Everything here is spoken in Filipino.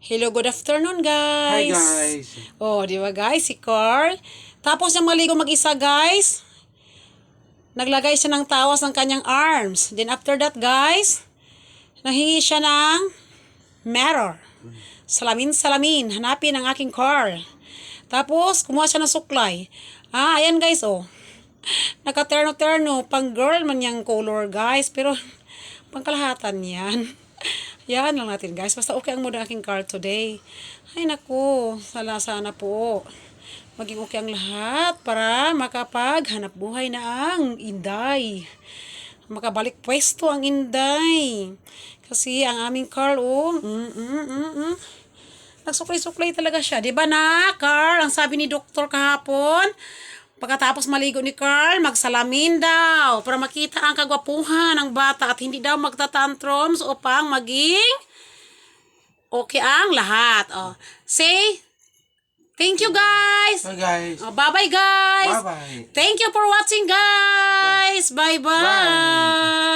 Hello, good afternoon, Hi guys. guys! Oh, di ba guys, si Carl. Tapos niyang maligo mag-isa, guys. Naglagay siya ng tawas ng kanyang arms. Then after that, guys, nahingi siya ng mirror. Salamin, hanapin ang aking Carl. Tapos, kumuha siya ng suklay. Ayan guys, oh. Nakaterno-terno, pang girl man yung color, guys. Pero, pangkalahatan yan. Yan lang natin, guys. Basta okay ang mood ng aking car today. Ay, naku. Sana po. Maging okay ang lahat para makapaghanap buhay na ang Inday. Makabalik pwesto ang Inday. Kasi ang aming Carl, oh, nagsuklay-suklay talaga siya. Diba na, Carl? Ang sabi ni doktor kahapon, pagkatapos maligo ni Carl, magsalamin daw para makita ang kagwapuhan ng bata at hindi daw magtatantrums upang maging okay ang lahat. Oh. Say, thank you guys. Hi guys! Oh, bye-bye guys. Bye-bye! Thank you for watching guys. Bye-bye. Bye!